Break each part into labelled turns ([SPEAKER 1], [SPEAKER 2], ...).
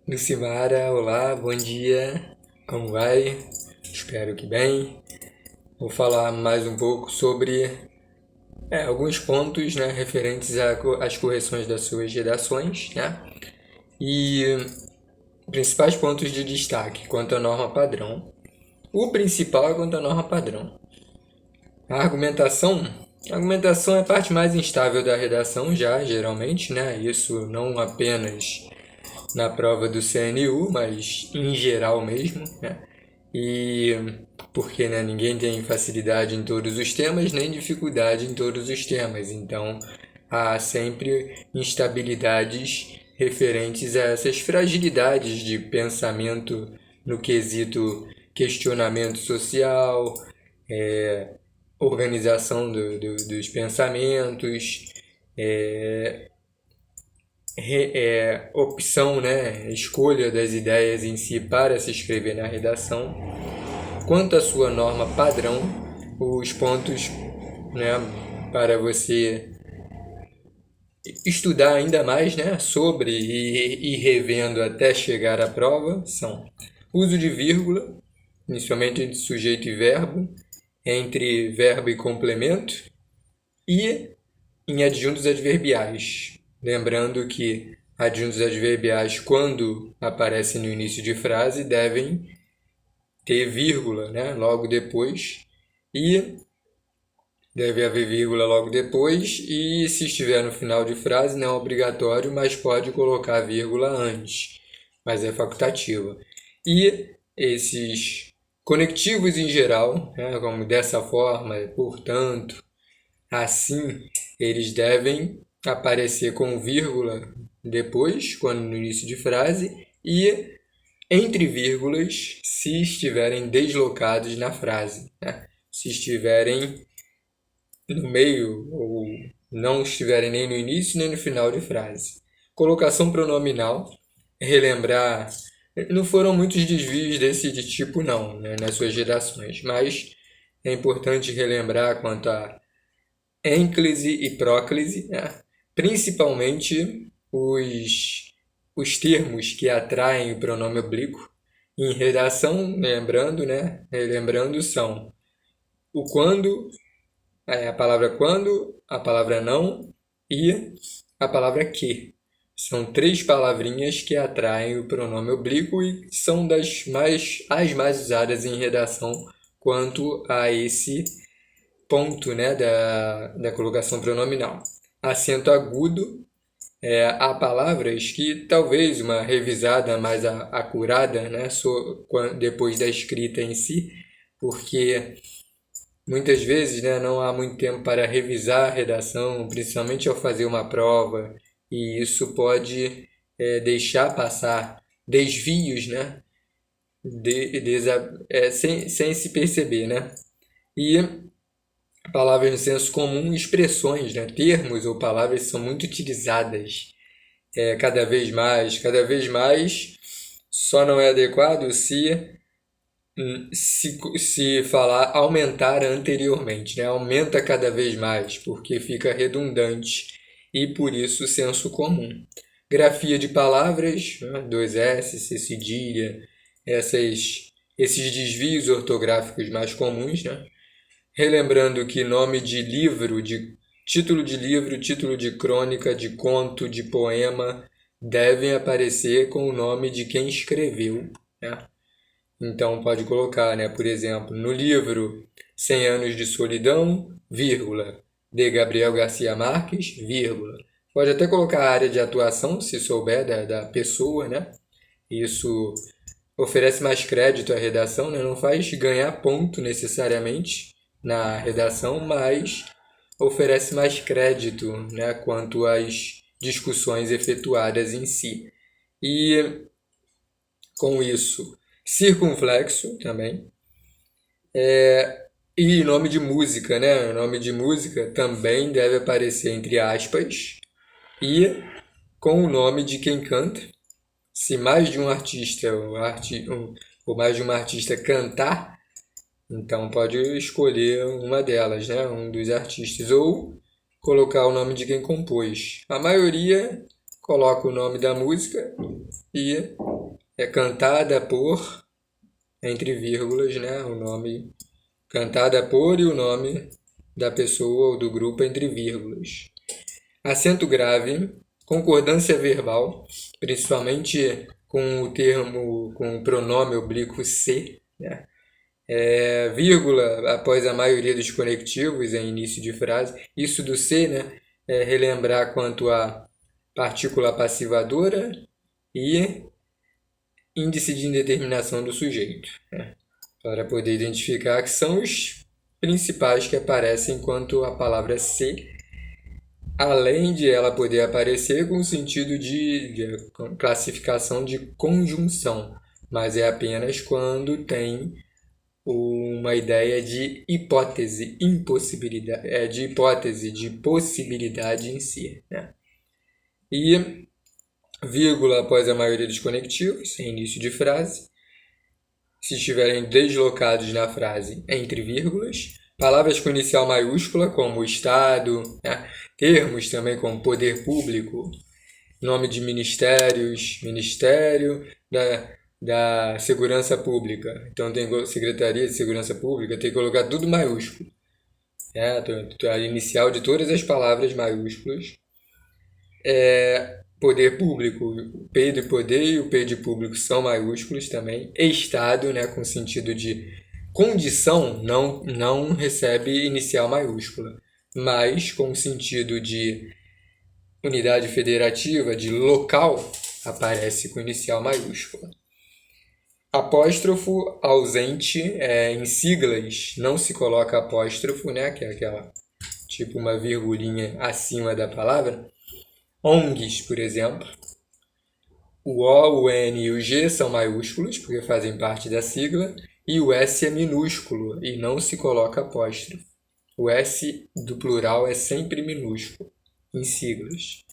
[SPEAKER 1] Lucimara, olá, bom dia, como vai? Espero que bem. Vou falar mais um pouco sobre alguns pontos, né, referentes às correções das suas redações, né? E principais pontos de destaque quanto à norma padrão. O principal é quanto à norma padrão. A argumentação é a parte mais instável da redação já, geralmente, né? Isso não apenas na prova do CNU, mas em geral mesmo, né? E porque né, ninguém tem facilidade em todos os temas, nem dificuldade em todos os temas. Então há sempre instabilidades referentes a essas fragilidades de pensamento no quesito questionamento social, organização dos pensamentos, é, opção, né, escolha das ideias em si para se escrever na redação. Quanto à sua norma padrão, os pontos, né, para você estudar ainda mais, né, sobre e ir revendo até chegar à prova são uso de vírgula, principalmente entre sujeito e verbo, entre verbo e complemento, e em adjuntos adverbiais. Lembrando que adjuntos adverbiais, quando aparecem no início de frase, devem ter vírgula, né, logo depois, e deve haver vírgula logo depois, e se estiver no final de frase, não é obrigatório, mas pode colocar vírgula antes, mas é facultativa. E esses conectivos em geral, né, como dessa forma, portanto, assim, eles devem aparecer com vírgula depois, quando no início de frase, e entre vírgulas se estiverem deslocados na frase, né? Se estiverem no meio ou não estiverem nem no início nem no final de frase. Colocação pronominal, relembrar, não foram muitos desvios desse tipo não, né, nas suas redações, mas é importante relembrar quanto a ênclise e próclise, né? Principalmente os termos que atraem o pronome oblíquo. Em redação, lembrando, né? Lembrando são o quando, a palavra quando, a palavra não e a palavra que. São três palavrinhas que atraem o pronome oblíquo e são as mais usadas em redação quanto a esse ponto, né, da colocação pronominal. Acento agudo, há palavras que talvez uma revisada mais acurada, né, depois da escrita em si, porque muitas vezes, né, não há muito tempo para revisar a redação, principalmente ao fazer uma prova, e isso pode deixar passar desvios, né, sem se perceber, né? E palavras no senso comum, expressões, né? Termos ou palavras são muito utilizadas cada vez mais, só não é adequado se falar aumentar anteriormente, né? Aumenta cada vez mais, porque fica redundante e por isso senso comum. Grafia de palavras, né? Dois S, C cedilha, esses desvios ortográficos mais comuns, né? Relembrando que nome de livro, de título de crônica, de conto, de poema, devem aparecer com o nome de quem escreveu, né? Então pode colocar, né, por exemplo, no livro Cem Anos de Solidão, vírgula, de Gabriel Garcia Marques, vírgula. Pode até colocar a área de atuação, se souber da pessoa, né? Isso oferece mais crédito à redação, né? Não faz ganhar ponto necessariamente na redação, mas oferece mais crédito, né, quanto às discussões efetuadas em si. E com isso, circunflexo também. E nome de música, né? O nome de música também deve aparecer entre aspas e com o nome de quem canta. Se mais de um artista ou mais de uma artista cantar, então pode escolher uma delas, né? Um dos artistas, ou colocar o nome de quem compôs. A maioria coloca o nome da música e é cantada por, entre vírgulas, né? O nome cantada por e o nome da pessoa ou do grupo entre vírgulas. Acento grave, concordância verbal, principalmente com o termo, com o pronome oblíquo se, né? Vírgula após a maioria dos conectivos em início de frase. Isso do se, né? É relembrar quanto à partícula passivadora e índice de indeterminação do sujeito, né? Para poder identificar que são os principais que aparecem enquanto a palavra se, além de ela poder aparecer com o sentido de classificação de conjunção, mas é apenas quando tem uma ideia de hipótese, impossibilidade, de hipótese, de possibilidade em si, né? E vírgula após a maioria dos conectivos, em início de frase, se estiverem deslocados na frase entre vírgulas, palavras com inicial maiúscula, como Estado, né? Termos também como poder público, nome de ministérios, Ministério da Segurança Pública. Então tem Secretaria de Segurança Pública, tem que colocar tudo maiúsculo. A inicial de todas as palavras maiúsculas. Poder público, o P de poder e o P de público são maiúsculos também. Estado, né, com sentido de condição, não recebe inicial maiúscula, mas com sentido de unidade federativa, de local, aparece com inicial maiúscula. Apóstrofo ausente, em siglas não se coloca apóstrofo, né, que é aquela tipo uma virgulinha acima da palavra. ONGs, por exemplo, o O, o N e o G são maiúsculos, porque fazem parte da sigla, e o S é minúsculo, e não se coloca apóstrofo. O S do plural é sempre minúsculo, em siglas.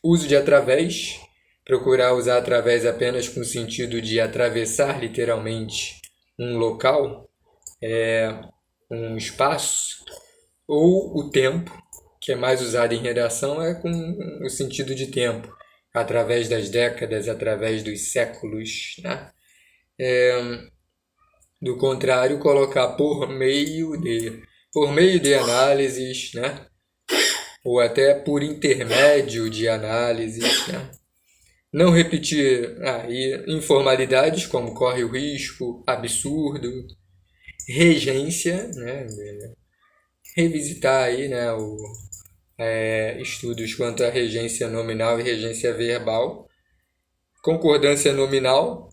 [SPEAKER 1] Uso de através, procurar usar através apenas com o sentido de atravessar literalmente um local, um espaço, ou o tempo, que é mais usado em redação, é com o sentido de tempo, através das décadas, através dos séculos, né? Do contrário, colocar por meio de análises, né? Ou até por intermédio de análises, né? Não repetir informalidades como corre o risco, absurdo, regência, né? Revisitar aí, né, estudos quanto à regência nominal e regência verbal. Concordância nominal,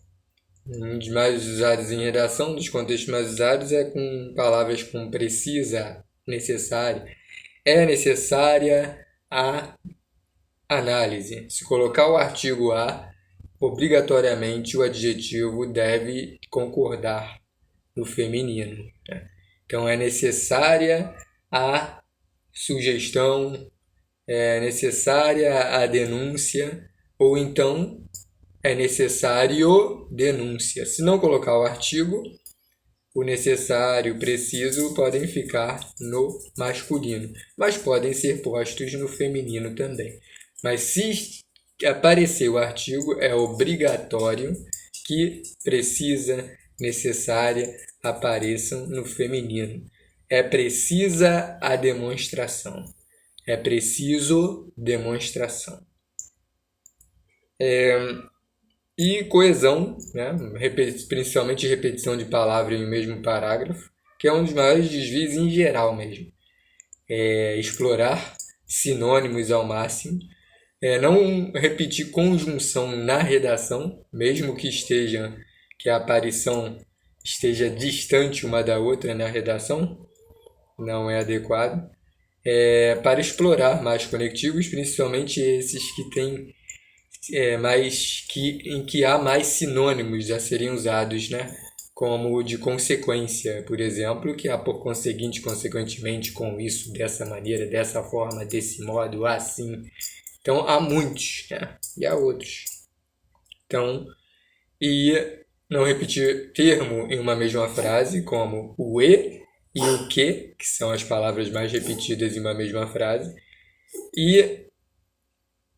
[SPEAKER 1] um dos mais usados em redação, dos contextos mais usados, é com palavras como precisa, necessária. É necessária a análise. Se colocar o artigo a, obrigatoriamente o adjetivo deve concordar no feminino, né? Então é necessária a sugestão, é necessária a denúncia, ou então é necessário denúncia. Se não colocar o artigo, o necessário, o preciso podem ficar no masculino, mas podem ser postos no feminino também. Mas se aparecer o artigo, é obrigatório que precisa, necessária apareçam no feminino. É precisa a demonstração. É preciso demonstração. E coesão, né? Principalmente repetição de palavra em um mesmo parágrafo, que é um dos maiores desvios em geral mesmo. Explorar sinônimos ao máximo. Não repetir conjunção na redação, mesmo que a aparição esteja distante uma da outra na redação, não é adequado. Para explorar mais conectivos, principalmente esses que têm em que há mais sinônimos a serem usados, né? Como de consequência, por exemplo, que há por conseguinte, consequentemente, com isso, dessa maneira, dessa forma, desse modo, assim. Então, há muitos, né? E há outros. Então, e não repetir termo em uma mesma frase, como o e o que são as palavras mais repetidas em uma mesma frase. E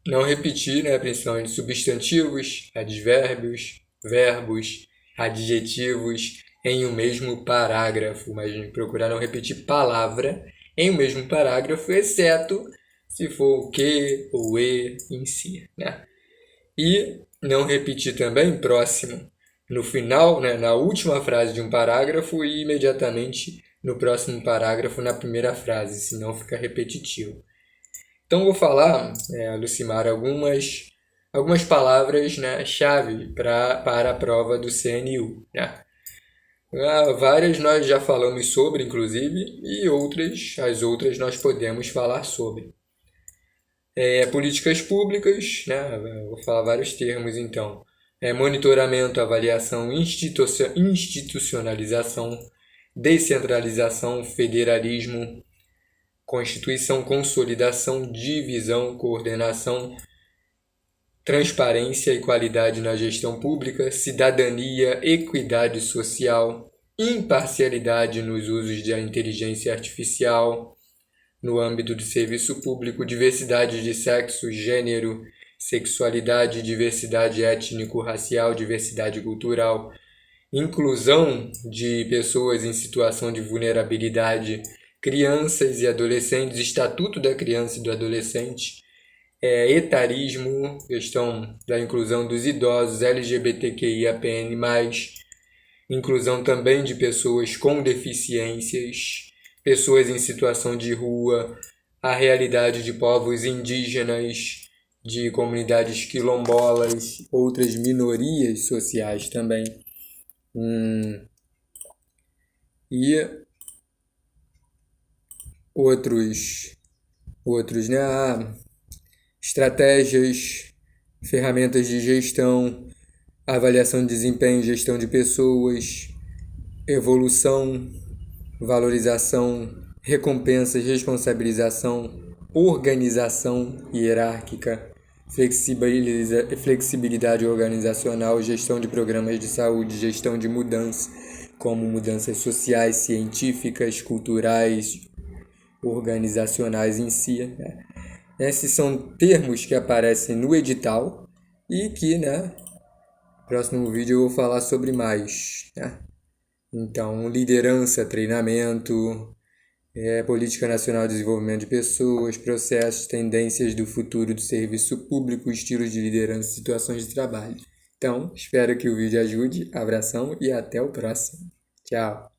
[SPEAKER 1] não repetir, né, principalmente substantivos, advérbios, verbos, adjetivos em um mesmo parágrafo, mas procurar não repetir palavra em um mesmo parágrafo, exceto se for o que ou e em si, né? E não repetir também próximo no final, né, na última frase de um parágrafo e imediatamente no próximo parágrafo na primeira frase, senão fica repetitivo. Então vou falar, Lucimar, algumas palavras, né, chave para a prova do CNU, né? Várias nós já falamos sobre, inclusive, e as outras nós podemos falar sobre. Políticas públicas, né? Vou falar vários termos então. Monitoramento, avaliação, institucionalização, descentralização, federalismo, Constituição, consolidação, divisão, coordenação, transparência e qualidade na gestão pública, cidadania, equidade social, imparcialidade nos usos da inteligência artificial no âmbito do serviço público, diversidade de sexo, gênero, sexualidade, diversidade étnico-racial, diversidade cultural, inclusão de pessoas em situação de vulnerabilidade, crianças e adolescentes, Estatuto da Criança e do Adolescente, etarismo, questão da inclusão dos idosos, LGBTQIAPN+, inclusão também de pessoas com deficiências, pessoas em situação de rua, a realidade de povos indígenas, de comunidades quilombolas, outras minorias sociais também. E outros, né? Estratégias, ferramentas de gestão, avaliação de desempenho, gestão de pessoas, evolução, valorização, recompensas, responsabilização, organização hierárquica, flexibilidade organizacional, gestão de programas de saúde, gestão de mudança, como mudanças sociais, científicas, culturais, organizacionais em si, né? Esses são termos que aparecem no edital e que, né, no próximo vídeo eu vou falar sobre mais, né? Então, liderança, treinamento, Política Nacional de Desenvolvimento de Pessoas, processos, tendências do futuro do serviço público, estilos de liderança e situações de trabalho. Então, espero que o vídeo ajude. Abração e até o próximo. Tchau!